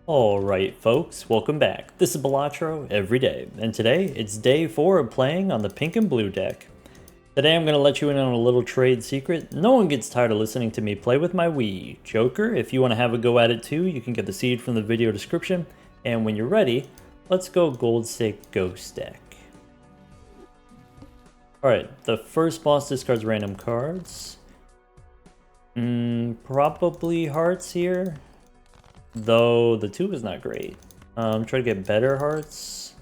Alright folks, welcome back. This is Balatro every day, and today it's day 4 of playing on the pink and blue deck. Today I'm going to let you in on a little trade secret. No one gets tired of listening to me play with my Wii. Joker, if you want to have a go at it too, you can get the seed from the video description. And when you're ready, let's go Gold Stake Ghost deck. Alright, the first boss discards random cards. Probably hearts here. Though the 2 is not great. Try to get better hearts.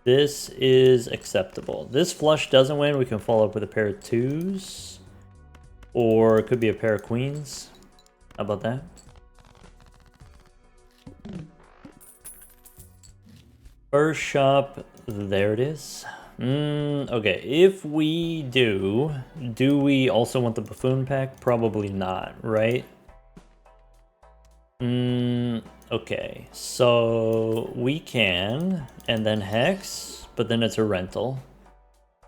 This is acceptable. This flush doesn't win. We can follow up with a pair of 2s. Or it could be a pair of queens. How about that? First shop. There it is. Okay, if we do we also want the buffoon pack? Probably not, right? Okay, so we can, and then Hex, but then it's a rental.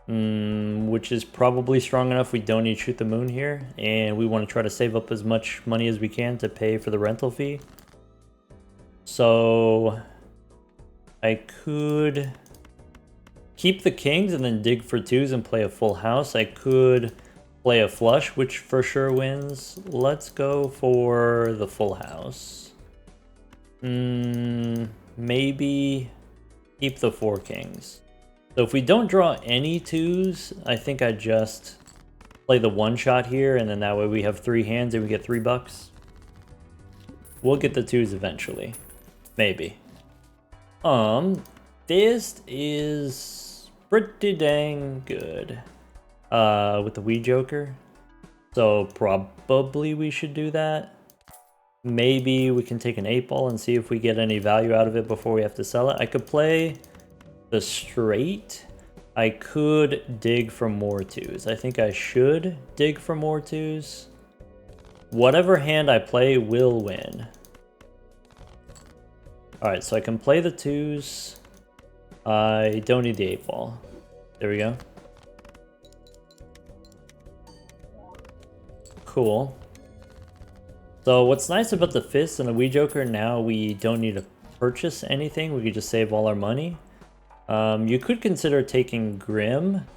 Which is probably strong enough. We don't need to shoot the moon here, and we want to try to save up as much money as we can to pay for the rental fee. So I could keep the kings and then dig for 2s and play a full house. I could play a flush, which for sure wins. Let's go for the full house. Maybe keep the 4 kings. So if we don't draw any 2s, I think I just play the 1 shot here, and then that way we have 3 hands and we get $3. We'll get the 2s eventually. Maybe. This is pretty dang good. With the Wii Joker. So probably we should do that. Maybe we can take an 8-ball and see if we get any value out of it before we have to sell it. I could play the straight. I could dig for more 2s. I think I should dig for more 2s. Whatever hand I play will win. Alright, so I can play the 2s. I don't need the 8-ball. There we go. Cool. So what's nice about the fist and the Wii Joker, now we don't need to purchase anything. We could just save all our money. You could consider taking Grim.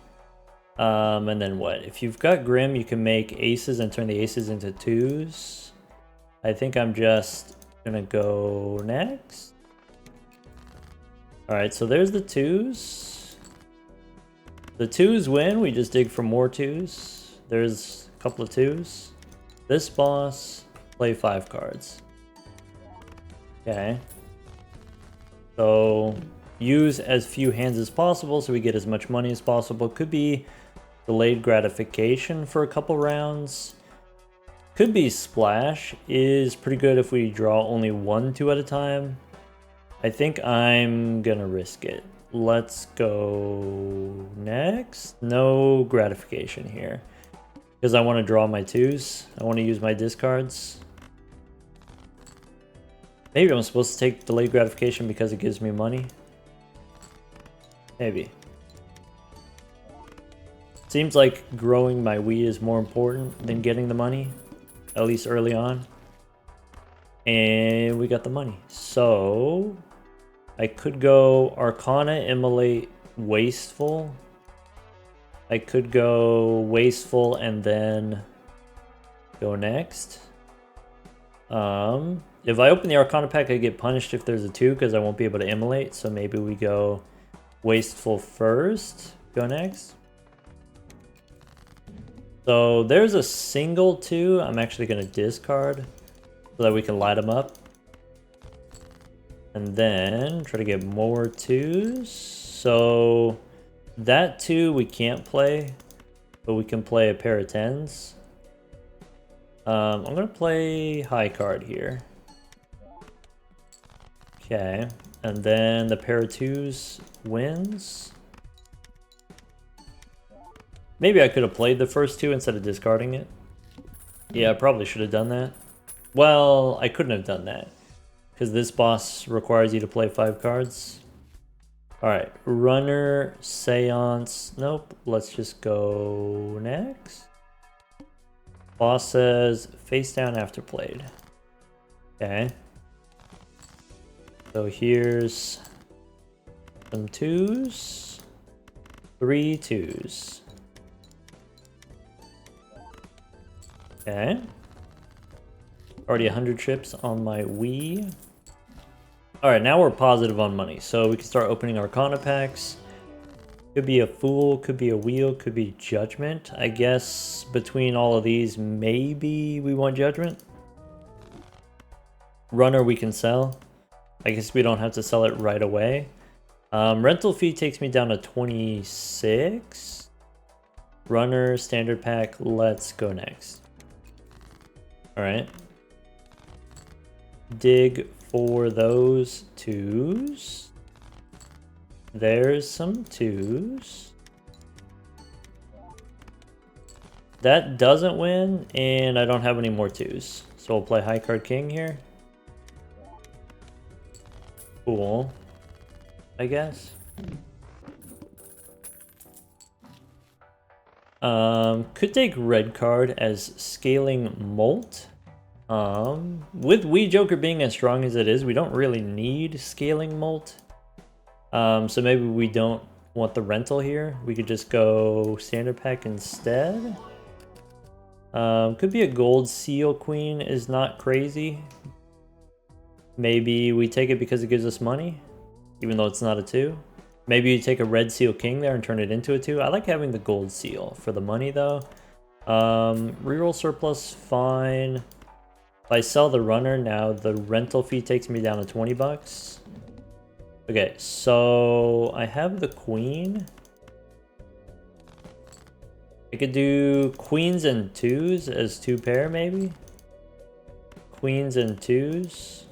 And then what? If you've got Grim, you can make aces and turn the aces into 2s. I think I'm just gonna go next. Alright, so there's the 2s. The 2s win. We just dig for more 2s. There's a couple of 2s. This boss, play 5 cards. Okay. So use as few hands as possible so we get as much money as possible. Could be delayed gratification for a couple rounds. Could be splash. Is pretty good if we draw only 1 2 at a time. I think I'm gonna risk it. Let's go next. No gratification here. Because I want to draw my 2s. I want to use my discards. Maybe I'm supposed to take delayed gratification because it gives me money. Maybe. Seems like growing my Wii is more important than getting the money. At least early on. And we got the money. So I could go Arcana, Immolate, Wasteful. I could go Wasteful and then go next. If I open the Arcana pack, I get punished if there's a 2 because I won't be able to Immolate. So maybe we go Wasteful first. Go next. So there's a single 2. I'm actually going to discard so that we can light them up. And then try to get more 2s. So that 2 we can't play, but we can play a pair of 10s. I'm going to play high card here. Okay, and then the pair of 2s wins. Maybe I could have played the first 2 instead of discarding it. Yeah, I probably should have done that. Well, I couldn't have done that because this boss requires you to play 5 cards. Alright, Runner, Seance, nope, let's just go next. Boss says, face down after played. Okay. So here's some 2s. 3 2s. Okay. Already 100 chips on my Wii. Alright, now we're positive on money. So we can start opening Arcana packs. Could be a Fool, could be a Wheel, could be Judgment. I guess between all of these, maybe we want Judgment. Runner we can sell. I guess we don't have to sell it right away. Rental fee takes me down to 26. Runner, standard pack, let's go next. Alright. Dig for those 2s. There's some 2s. That doesn't win, and I don't have any more 2s. So we'll play High Card King here. Cool. I guess. Could take red card as scaling Molt. With Wii Joker being as strong as it is, we don't really need scaling Molt. So maybe we don't want the rental here. We could just go standard pack instead. Could be a gold seal queen is not crazy. Maybe we take it because it gives us money, even though it's not a 2. Maybe you take a red seal king there and turn it into a 2. I like having the gold seal for the money though. Reroll surplus, fine. If I sell the runner now, the rental fee takes me down to 20 bucks. Okay, so I have the queen. I could do queens and 2s as 2 pair maybe. Queens and 2s.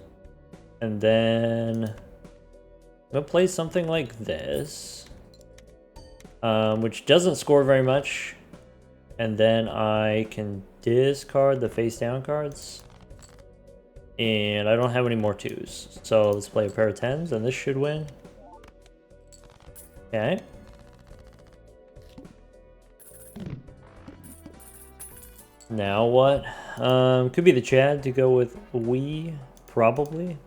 And then I'm gonna play something like this, which doesn't score very much. And then I can discard the face down cards. And I don't have any more 2s. So let's play a pair of 10s and this should win. Okay. Now what? Could be the Chad to go with Wii, probably.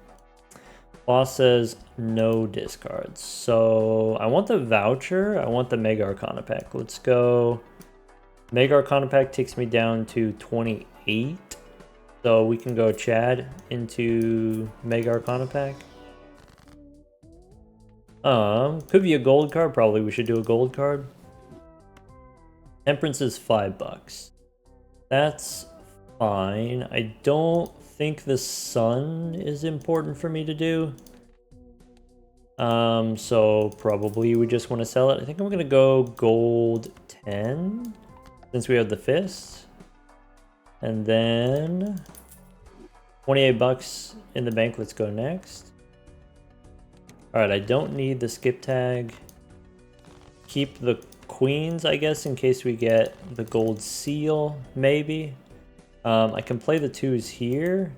Boss says no discards. So I want the voucher. I want the Mega Arcana pack. Let's go. Mega Arcana pack takes me down to 28. So we can go Chad into Mega Arcana pack. Could be a gold card. Probably we should do a gold card. Temperance is 5 bucks. That's fine. I don't think the sun is important for me to do. So probably we just want to sell it. I think I'm gonna go gold 10 since we have the fist. And then 28 bucks in the bank. Let's go next. Alright, I don't need the skip tag. Keep the queens, I guess, in case we get the gold seal, maybe. I can play the 2s here.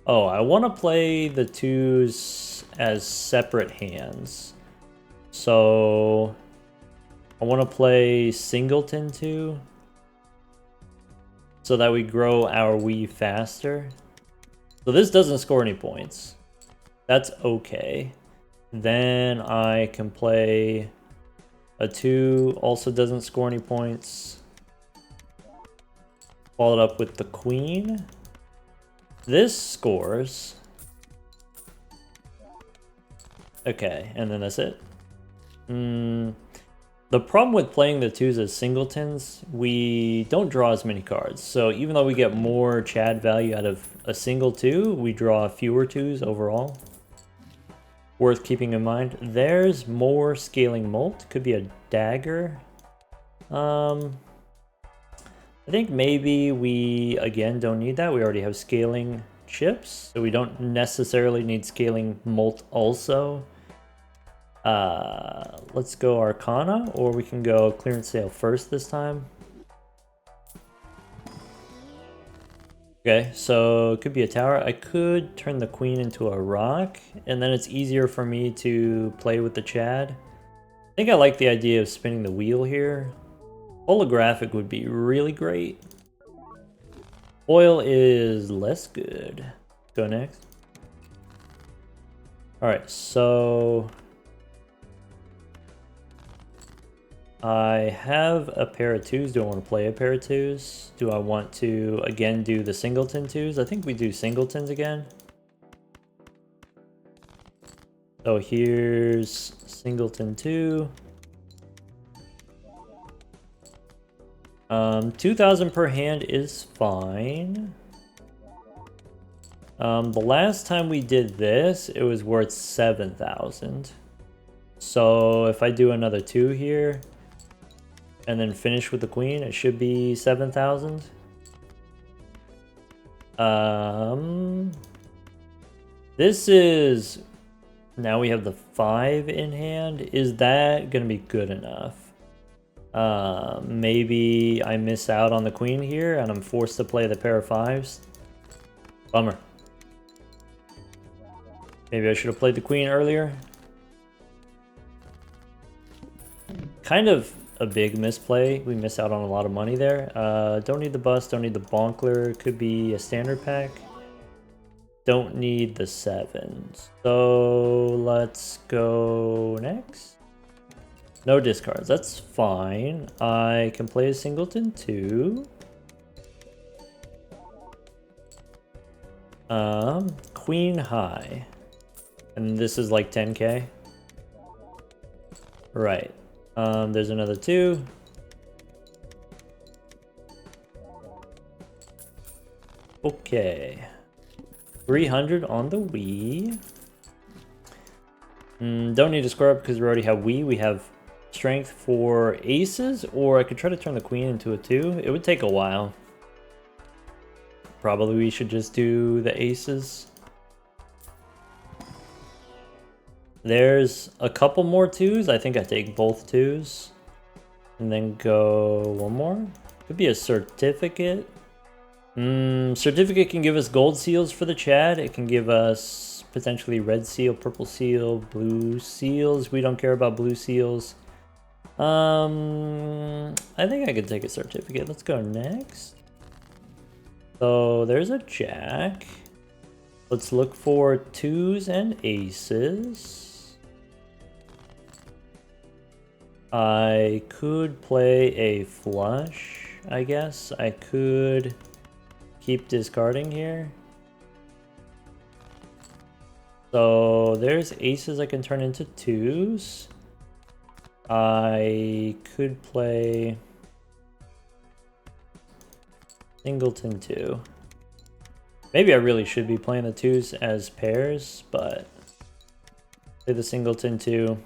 Oh, I want to play the 2s as separate hands. So I want to play Singleton 2 so that we grow our Wii faster. So this doesn't score any points. That's okay. Then I can play a 2, also doesn't score any points. Followed up with the queen. This scores. Okay, and then that's it. The problem with playing the 2s as singletons, we don't draw as many cards. So even though we get more Chad value out of a single 2, we draw fewer 2s overall. Worth keeping in mind. There's more scaling Molt. Could be a dagger. I think maybe we, again, don't need that. We already have scaling chips, so we don't necessarily need scaling Molt also. Let's go Arcana, or we can go clearance sale first this time. Okay, so it could be a tower. I could turn the queen into a rock, and then it's easier for me to play with the Chad. I think I like the idea of spinning the wheel here. Holographic would be really great. Foil is less good. Go next. Alright, so I have a pair of twos. Do I want to play a pair of twos? Do I want to, again, do the singleton twos? I think we do singletons again. So here's singleton 2. 2,000 per hand is fine. The last time we did this, it was worth 7,000. So if I do another 2 here, and then finish with the queen, it should be 7,000. This is... Now we have the 5 in hand. Is that gonna be good enough? Maybe I miss out on the queen here and I'm forced to play the pair of 5s. Bummer. Maybe I should have played the queen earlier. Kind of a big misplay. We miss out on a lot of money there. Don't need the bus, don't need the bonkler. Could be a standard pack. Don't need the 7s. So let's go next. No discards, that's fine. I can play a singleton 2. Queen high. And this is like 10k. Right. There's another 2. Okay. 300 on the Wii. Don't need to square up because we already have Wii. We have strength for aces, or I could try to turn the queen into a 2. It would take a while. Probably we should just do the aces. There's a couple more 2s. I think I take both 2s. And then go one more. Could be a certificate. Certificate can give us gold seals for the Chad. It can give us potentially red seal, purple seal, blue seals. We don't care about blue seals. I think I could take a certificate. Let's go next. So there's a jack. Let's look for 2s and aces. I could play a flush, I guess. I could keep discarding here. So there's aces I can turn into 2s. I could play singleton 2. Maybe I really should be playing the 2s as pairs, but play the singleton 2.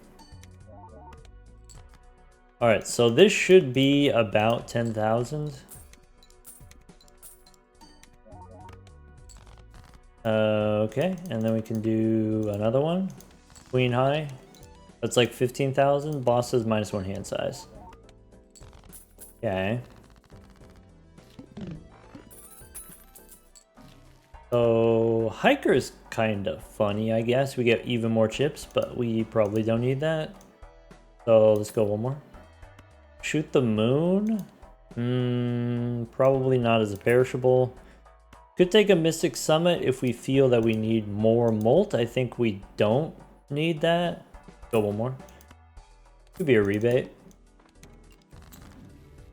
Alright, so this should be about 10,000. Okay, and then we can do another one. Queen high. That's like 15,000. Boss says -1 hand size. Okay. So hiker's kind of funny, I guess. We get even more chips, but we probably don't need that. So let's go one more. Shoot the moon. Probably not as a perishable. Could take a Mystic Summit if we feel that we need more molt. I think we don't need that. Go one more. Could be a rebate.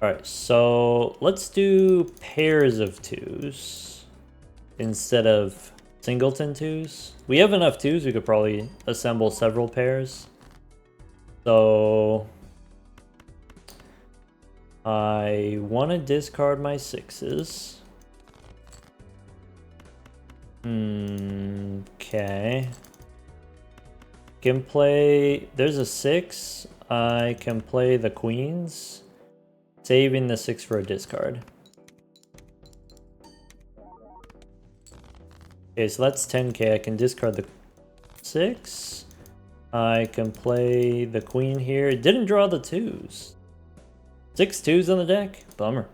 Alright, so let's do pairs of 2s instead of singleton 2s. We have enough 2s, we could probably assemble several pairs. So I want to discard my 6s. Okay. Can play... There's a 6. I can play the queens, saving the 6 for a discard. Okay, so that's 10k. I can discard the 6. I can play the queen here. It didn't draw the 2s. 6 2s on the deck? Bummer.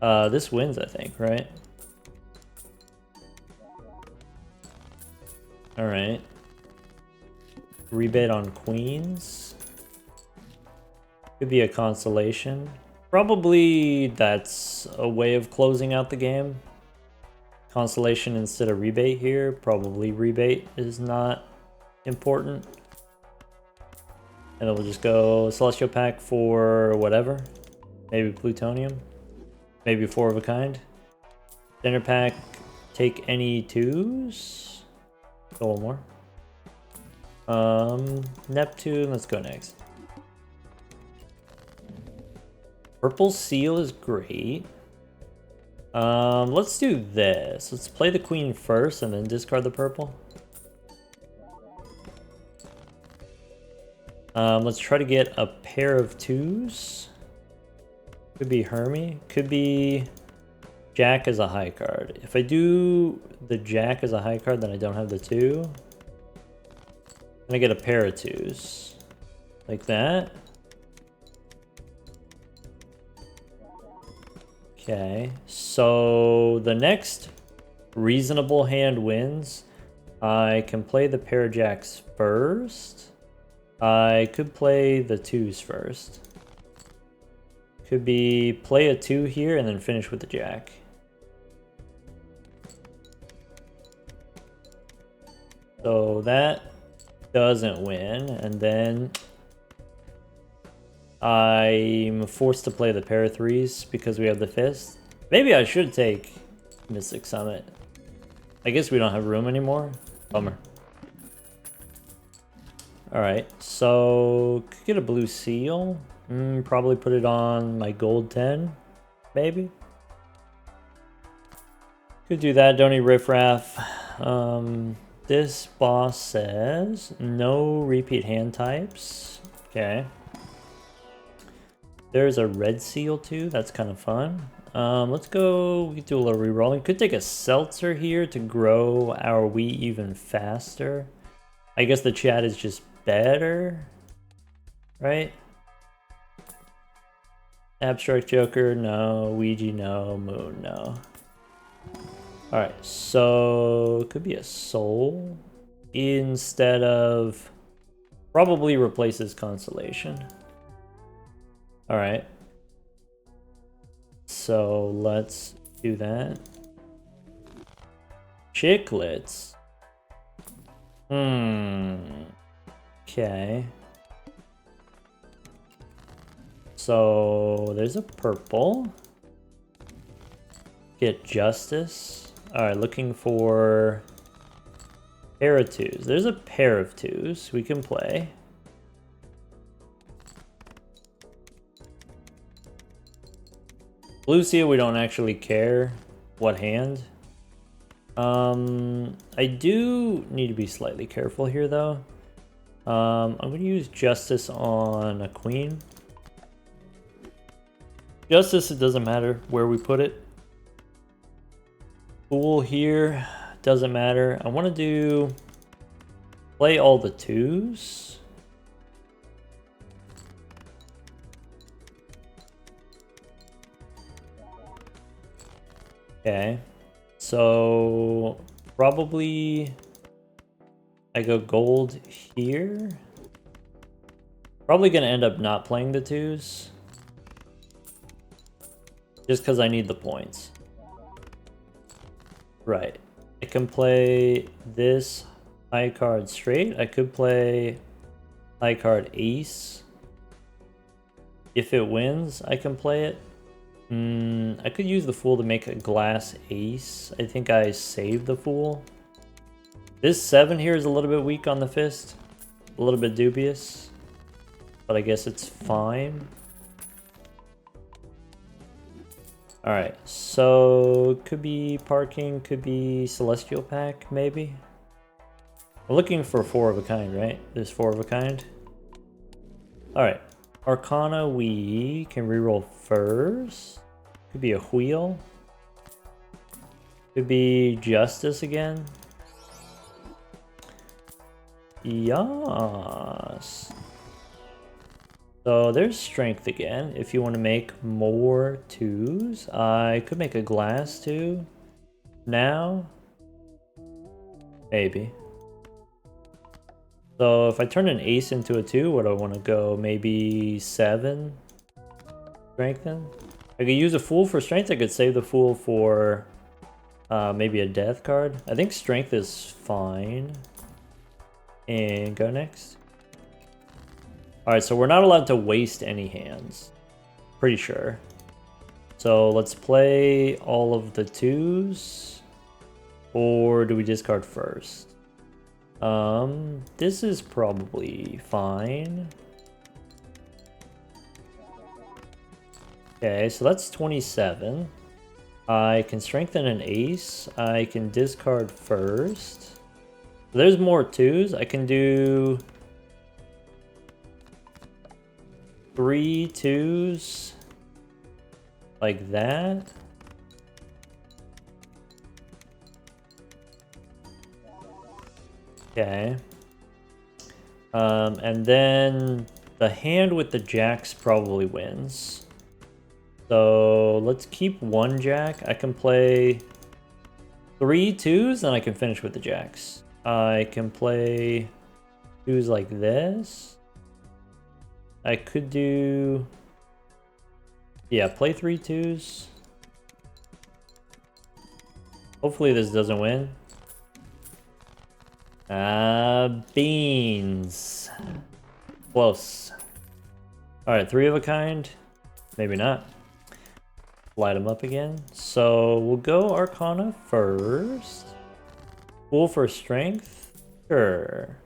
This wins, I think, right? Alright. Rebate on queens. Could be a consolation. Probably that's a way of closing out the game. Consolation instead of rebate here. Probably rebate is not important. And it will just go Celestial Pack for whatever. Maybe Plutonium. Maybe 4 of a kind. Standard Pack, take any 2s. Go one more. Neptune, let's go next. Purple Seal is great. Let's do this. Let's play the queen first and then discard the purple. Let's try to get a pair of 2s. Could be Hermie. Could be Jack as a high card. If I do the Jack as a high card, then I don't have the 2. And I get a pair of 2s. Like that. Okay, so the next reasonable hand wins. I can play the pair of jacks first. I could play the 2s first. Could be play a 2 here and then finish with the jack. So that doesn't win, and then I'm forced to play the pair of 3s because we have the fist. Maybe I should take Mystic Summit. I guess we don't have room anymore. Bummer. Alright, so could get a blue seal. Probably put it on my gold 10, maybe. Could do that, don't need riffraff. This boss says no repeat hand types. Okay. There's a red seal too, that's kind of fun. Let's go, we could do a little rerolling. Could take a seltzer here to grow our wheat even faster. I guess the chat is just better, right? Abstract Joker, no. Ouija, no. Moon, no. Alright, so it could be a soul instead of probably replaces Constellation. Alright. So let's do that. Chiclets. Okay. So there's a purple. Get Justice. Alright, looking for pair of 2s. There's a pair of 2s we can play. Blue Seal, we don't actually care what hand. I do need to be slightly careful here though. I'm going to use Justice on a queen. Justice, it doesn't matter where we put it. Fool here, doesn't matter. I want to do play all the 2s. Okay, so probably I go gold here. Probably gonna end up not playing the 2s. Just because I need the points. Right. I can play this high card straight. I could play high card ace. If it wins, I can play it. I could use the fool to make a glass ace. I think I saved the fool. This 7 here is a little bit weak on the fist. A little bit dubious. But I guess it's fine. Alright, so could be parking, could be Celestial Pack, maybe? We're looking for 4 of a kind, right? There's 4 of a kind. Alright, Arcana we can reroll first. Could be a wheel. Could be Justice again. Yes. So there's Strength again. If you want to make more 2s, I could make a glass 2 now. Maybe. So if I turn an ace into a 2, what do I want to go? Maybe 7? Strengthen? I could use a fool for strength. I could save the fool for maybe a death card. I think strength is fine. And go next. Alright, so we're not allowed to waste any hands. Pretty sure. So let's play all of the 2s. Or do we discard first? This is probably fine. Okay, so that's 27. I can strengthen an ace. I can discard first. There's more 2s. I can do 3 2s like that. Okay. And then the hand with the jacks probably wins. So let's keep 1 jack. I can play 3 2s, and I can finish with the jacks. I can play 2s like this. I could do... yeah, play 3 2s. Hopefully this doesn't win. Beans. Close. Alright, 3 of a kind. Maybe not. Light them up again. So we'll go Arcana first. Full for strength. Sure.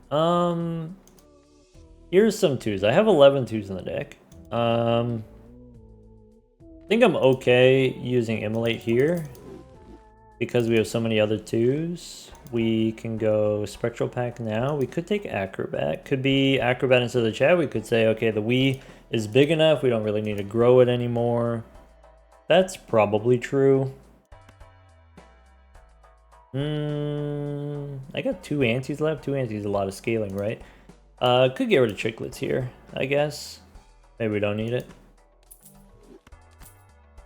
Here's some 2s. I have 11 2s in the deck. I think I'm okay using Immolate here. Because we have so many other 2s. We can go Spectral Pack now. We could take Acrobat. Could be Acrobat instead of the chat. We could say, okay, the Wii is big enough. We don't really need to grow it anymore. That's probably true. I got 2 antes left. 2 antes is a lot of scaling, right? Could get rid of Chiclets here, I guess. Maybe we don't need it.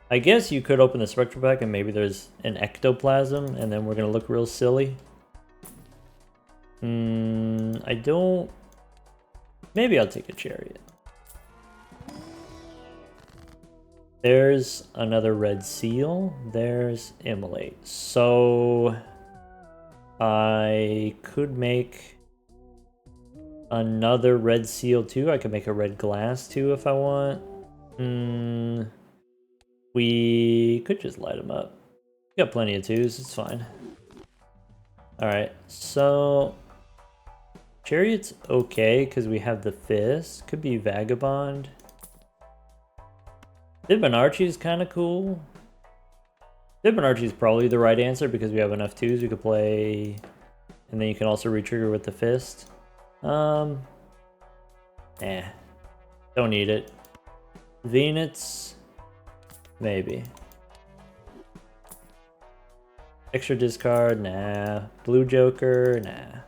I guess you could open the Spectral Pack and maybe there's an Ectoplasm and then we're gonna look real silly. I don't... maybe I'll take a Chariot. There's another red seal. There's Immolate. So I could make another red seal too. I could make a red glass too if I want. We could just light them up. We got plenty of 2s. It's fine. Alright, so Chariot's okay because we have the Fist. Could be Vagabond. Fibonacci is kind of cool. Fibonacci is probably the right answer because we have enough 2s we could play. And then you can also retrigger with the Fist. Don't need it. Venus, maybe. Extra discard, nah. Blue Joker, nah.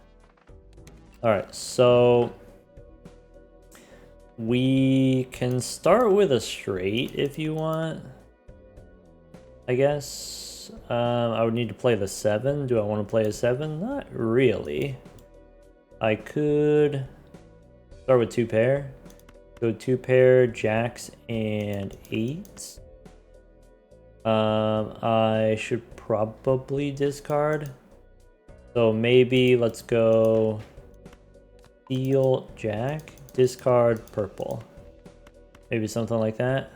Alright, so we can start with a straight if you want. I guess. I would need to play the 7. Do I want to play a 7? Not really. I could start with 2 pair. Go 2 pair, jacks and 8s. I should probably discard. So maybe let's go steel, jack, discard, purple. Maybe something like that.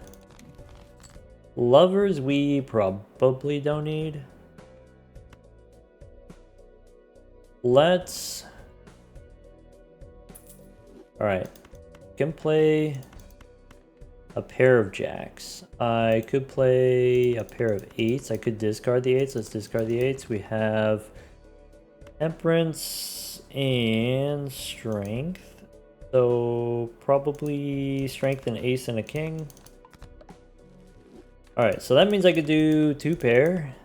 Lovers we probably don't need. Let's... alright. Can play a pair of jacks. I could play a pair of 8s. I could discard the 8s. Let's discard the 8s. We have Temperance and Strength. So probably Strength and Ace and a King. Alright, so that means I could do 2 pair.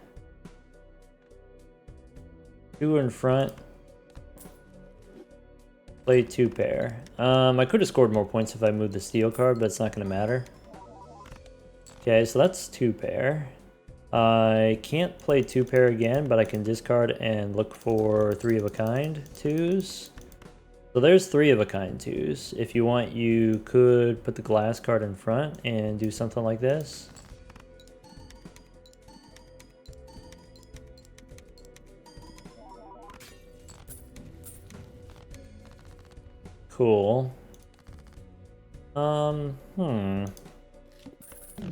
2 in front. Play 2 pair. I could have scored more points if I moved the steel card, but it's not going to matter. Okay, so that's 2 pair. I can't play 2 pair again, but I can discard and look for 3 of a kind 2s. So there's 3 of a kind 2s. If you want, you could put the glass card in front and do something like this. Cool. We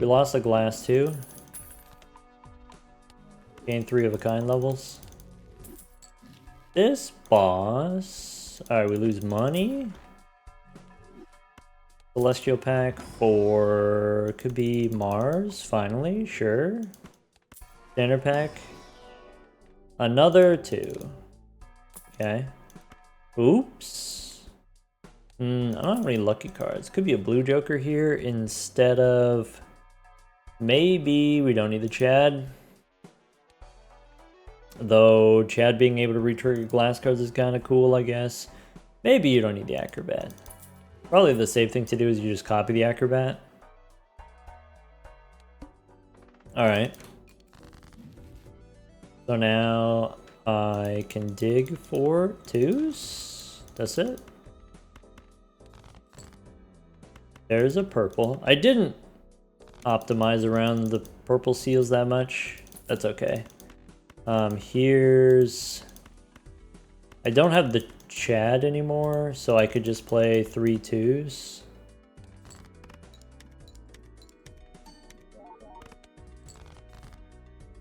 lost a glass too. Gained 3 of a kind levels. This boss. Alright, we lose money. Celestial pack for could be Mars, finally, sure. Standard pack. Another 2. Okay. Oops. I don't have any lucky cards. Could be a blue joker here instead of... Maybe we don't need the Chad. Though Chad being able to retrigger glass cards is kind of cool, I guess. Maybe you don't need the acrobat. Probably the safe thing to do is you just copy the acrobat. Alright. So now I can dig for 2s. That's it. There's a purple. I didn't optimize around the purple seals that much. That's okay. Here's... I don't have the Chad anymore, so I could just play 3 2s.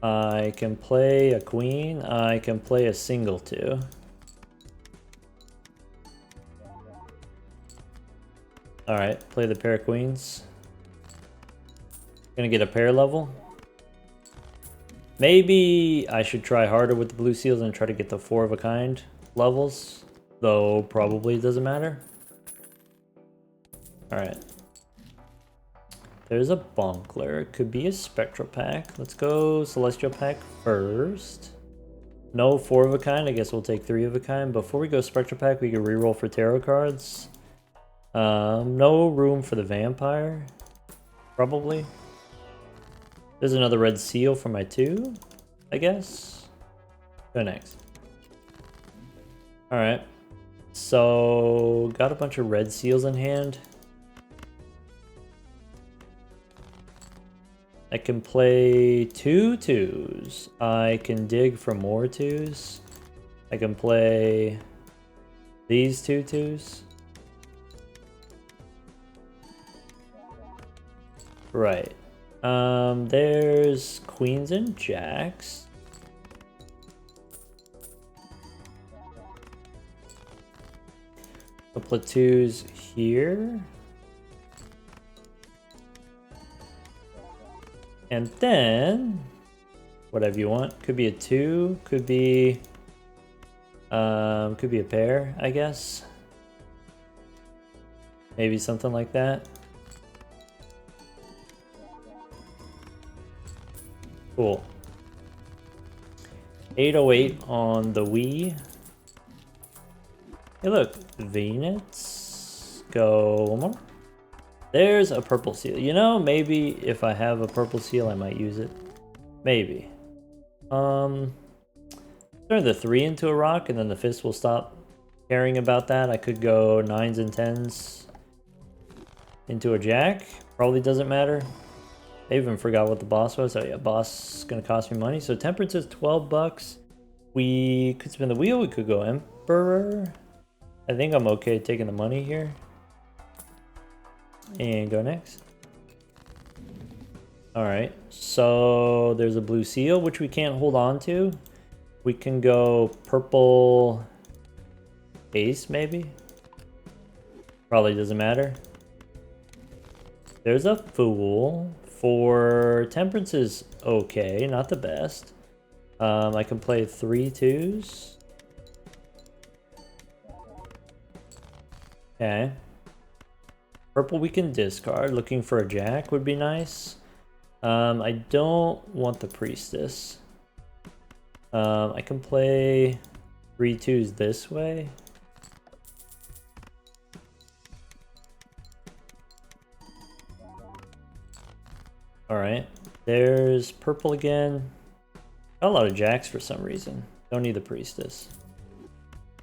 I can play a queen. I can play a single 2. Alright, play the pair of queens. Gonna get a pair level. Maybe I should try harder with the blue seals and try to get the 4 of a kind levels. Though probably doesn't matter. Alright. There's a Bonkler. It could be a Spectral pack. Let's go Celestial pack first. No 4 of a kind. I guess we'll take 3 of a kind. Before we go Spectral pack, we can reroll for tarot cards. No room for the vampire. Probably. There's another red seal for my 2, I guess. Go next. Alright. So, got a bunch of red seals in hand. I can play 2 2s. I can dig for more 2s. I can play these 2 2s. Right. There's queens and jacks. Couple of 2s here. And then, whatever you want. Could be a 2, could be a pair, I guess. Maybe something like that. Cool. 808 on the Wii. Hey look, Venus. Go one more. There's a purple seal. You know, maybe if I have a purple seal, I might use it. Maybe. Turn the 3 into a rock, and then the fist will stop caring about that. I could go 9s and 10s into a jack. Probably doesn't matter. I even forgot what the boss was. Oh yeah, boss is gonna cost me money. So temperance is 12 bucks. We could spin the wheel. We could go emperor. I think I'm okay taking the money here. And go next. Alright, so there's a blue seal, which we can't hold on to. We can go purple ace, maybe? Probably doesn't matter. There's a fool. For temperance is okay, not the best. I can play 3 2s. Okay. Purple we can discard. Looking for a jack would be nice. I don't want the priestess. I can play 3 2s this way. Alright. There's purple again. Got a lot of jacks for some reason. Don't need the priestess.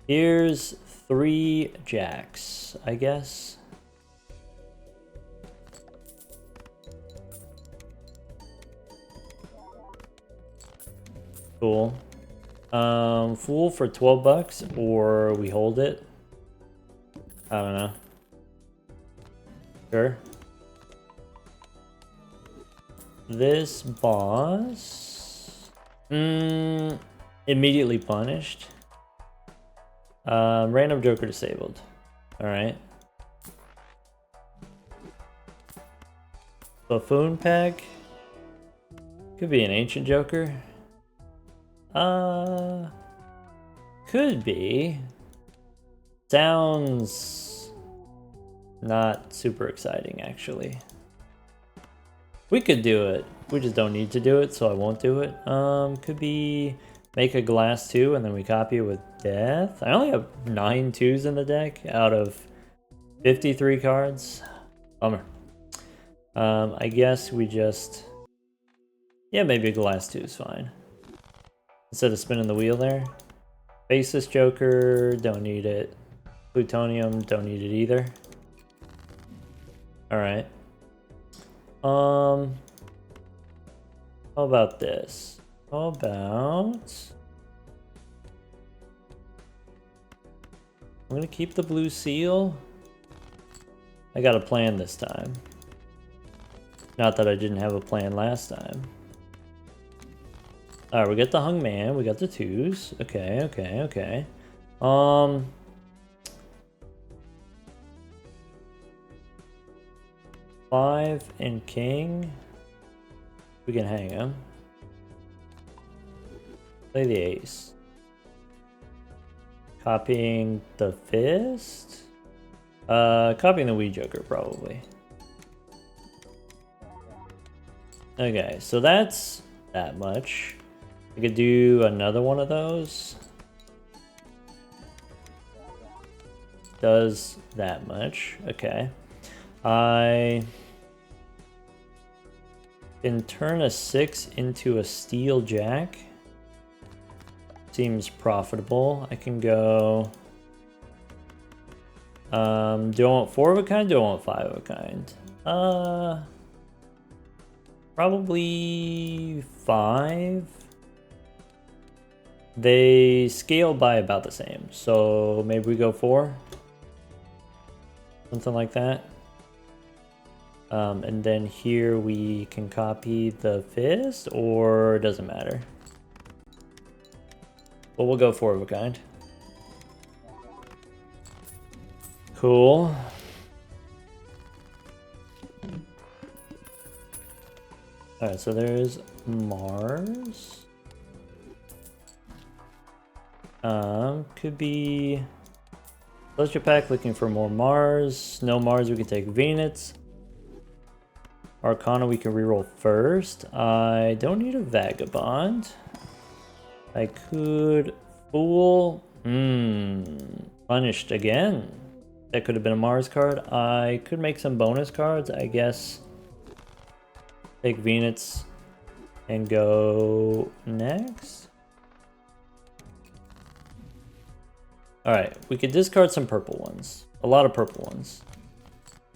Here's 3 jacks, I guess. Cool. Fool for 12 bucks, or we hold it. I don't know. Sure. This boss... immediately punished. Random Joker disabled. Alright. Buffoon Pack. Could be an Ancient Joker. Could be. Sounds not super exciting, actually. We could do it. We just don't need to do it, so I won't do it. Could be make a glass 2 and then we copy it with death. I only have 9 2s in the deck out of 53 cards. Bummer. I guess we just... Yeah, maybe a glass 2 is fine. Instead of spinning the wheel there. Faceless Joker, don't need it. Plutonium, don't need it either. Alright. How about this? How about... I'm gonna keep the blue seal. I got a plan this time. Not that I didn't have a plan last time. Alright, we got the hung man, we got the 2s. Okay. 5 and king. We can hang him. Play the ace. Copying the fist? Copying the Wii Joker, probably. Okay, so that's that much. I could do another one of those. Does that much. Okay. I can turn a 6 into a steel jack. Seems profitable. I can go... do I want 4 of a kind? Do I want 5 of a kind? Probably 5. They scale by about the same, so maybe we go 4. Something like that. And then here we can copy the fist, or it doesn't matter. But we'll go 4 of a kind. Cool. Alright, so there's Mars. Could be Celestial Pack looking for more Mars. No Mars, we can take Venus. Arcana we can reroll first. I don't need a Vagabond. I could Fool. Punished again. That could have been a Mars card. I could make some bonus cards, I guess. Take Venus and go next. Alright, we could discard some purple ones. A lot of purple ones.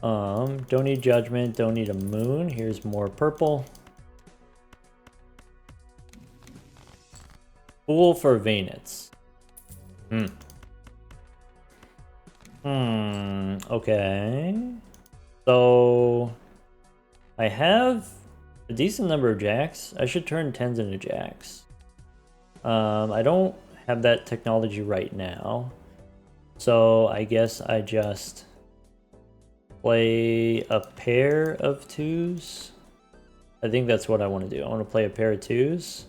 Don't need Judgment, don't need a Moon. Here's more purple. Fool for Venus. Okay. So I have a decent number of jacks. I should turn 10s into jacks. I don't have that technology right now. So I guess I just play a pair of 2s. I think that's what I want to do. I want to play a pair of 2s.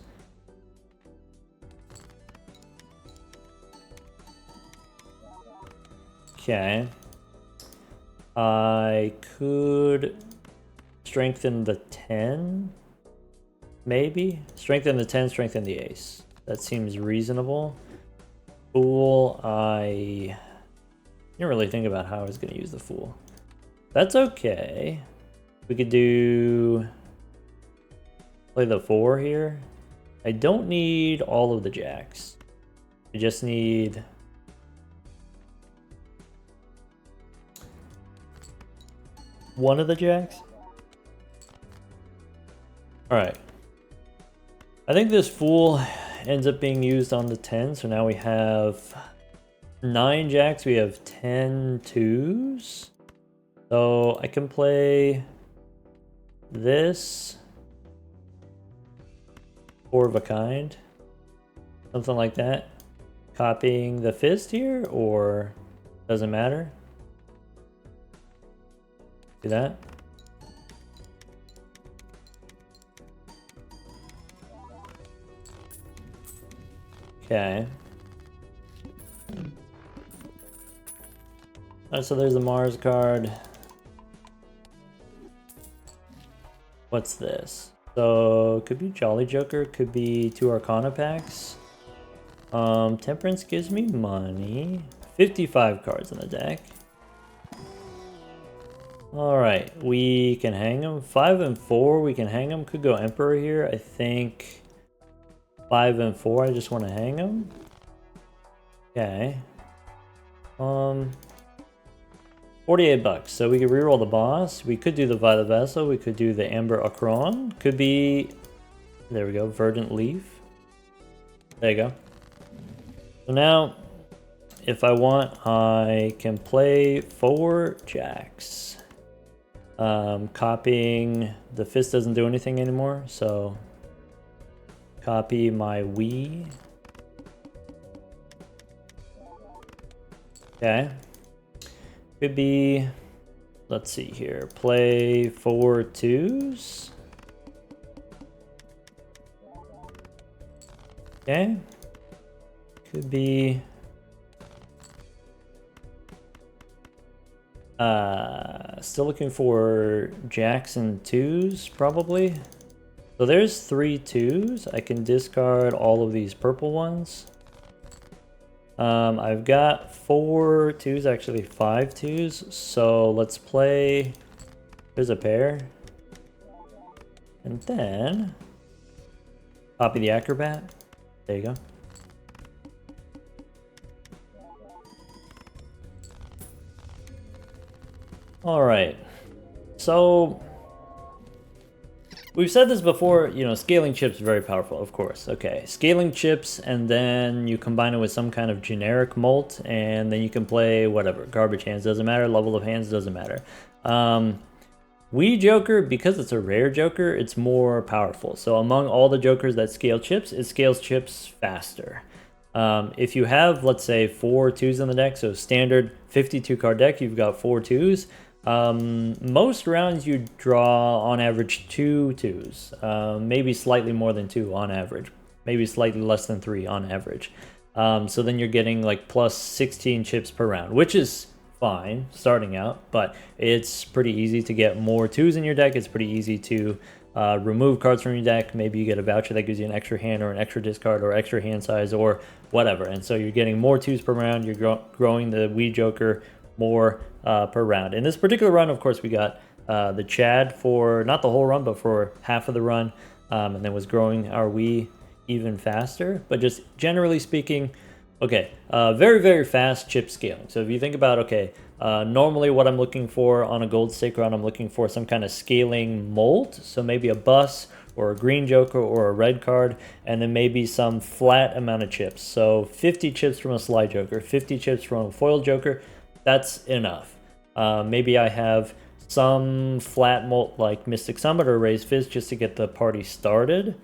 Okay. I could strengthen the 10, maybe? Strengthen the 10, strengthen the ace. That seems reasonable. Fool, I didn't really think about how I was going to use the Fool. That's okay. We could play the 4 here. I don't need all of the jacks. I just need... one of the jacks? Alright. I think this Fool ends up being used on the 10, so now we have 9 jacks, we have 10 twos. So I can play this, 4 of a kind, something like that. Copying the fist here, or doesn't matter. Do that. Okay. Alright, so there's the Mars card. What's this? So, could be Jolly Joker, could be 2 Arcana packs. Temperance gives me money. 55 cards in the deck. Alright, we can hang them. 5 and 4, we can hang them. Could go Emperor here. I think 5 and 4, I just want to hang them. Okay. 48 bucks. So we could reroll the boss. We could do the Violet Vessel. We could do the Amber Akron. Could be, there we go, Verdant Leaf. There you go. So now, if I want, I can play 4 jacks. Copying, the fist doesn't do anything anymore, so copy my Wii. Okay. Could be, let's see here, play 4 twos. Okay. Could be still looking for jacks and twos, probably. So there's 3 twos. I can discard all of these purple ones. I've got 4 twos, actually 5 twos. So let's play, there's a pair. And then copy the Acrobat. There you go. All right, so we've said this before, you know, scaling chips are very powerful, of course. Okay, scaling chips, and then you combine it with some kind of generic molt, and then you can play whatever, garbage hands, doesn't matter, level of hands, doesn't matter. Wii Joker, because it's a rare Joker, it's more powerful. So among all the Jokers that scale chips, it scales chips faster. If you have, let's say, 4 twos in the deck, so standard 52 card deck, you've got 4 twos. Most rounds you draw on average 2 twos, maybe slightly more than 2 on average, maybe slightly less than 3 on average. So then you're getting like plus 16 chips per round, which is fine starting out, but it's pretty easy to get more 2s in your deck. It's pretty easy to remove cards from your deck. Maybe you get a voucher that gives you an extra hand or an extra discard or extra hand size or whatever, and so you're getting more 2s per round. You're growing the Wii Joker more per round. In this particular run, of course, we got the Chad for not the whole run, but for half of the run, and then was growing our Wii even faster. But just generally speaking, okay, very, very fast chip scaling. So if you think about, okay, normally what I'm looking for on a gold stake run, I'm looking for some kind of scaling molt. So maybe a bus or a green Joker or a red card, and then maybe some flat amount of chips. So 50 chips from a slide Joker, 50 chips from a foil Joker, that's enough. Maybe I have some flat molt like Mystic Summit or Raised Fist just to get the party started.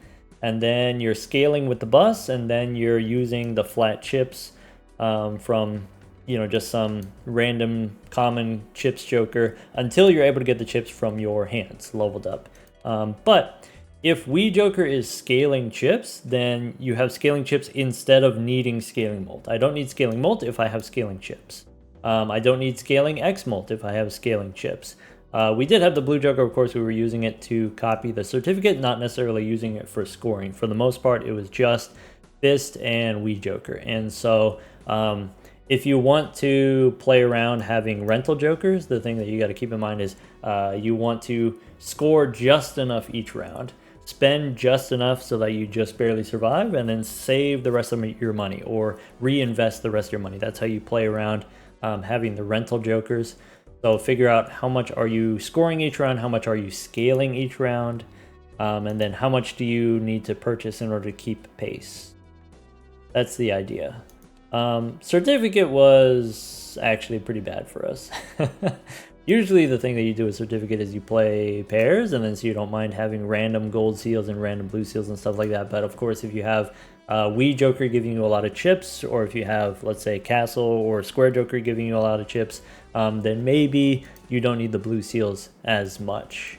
And then you're scaling with the bus, and then you're using the flat chips from, you know, just some random common chips Joker until you're able to get the chips from your hands leveled up. But if Wii Joker is scaling chips, then you have scaling chips instead of needing scaling molt. I don't need scaling molt if I have scaling chips. I don't need scaling X molt if I have scaling chips. We did have the blue Joker, of course. We were using it to copy the certificate, not necessarily using it for scoring. For the most part, it was just Fist and Wii Joker. And so if you want to play around having rental Jokers, the thing that you got to keep in mind is you want to score just enough each round, spend just enough so that you just barely survive, and then save the rest of your money or reinvest the rest of your money. That's how you play around having the rental Jokers. So figure out how much are you scoring each round, how much are you scaling each round, and then how much do you need to purchase in order to keep pace. That's the idea. Certificate was actually pretty bad for us. Usually the thing that you do with certificate is you play pairs, and then so you don't mind having random gold seals and random blue seals and stuff like that. But of course, if you have Wii Joker giving you a lot of chips, or if you have, let's say, Castle or Square Joker giving you a lot of chips, then maybe you don't need the blue seals as much.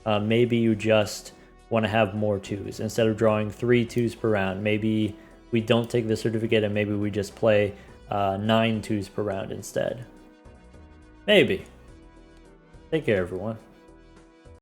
Maybe you just want to have more twos. Instead of drawing 3 twos per round, maybe we don't take the certificate and maybe we just play 9 twos per round instead. Maybe. Take care, everyone.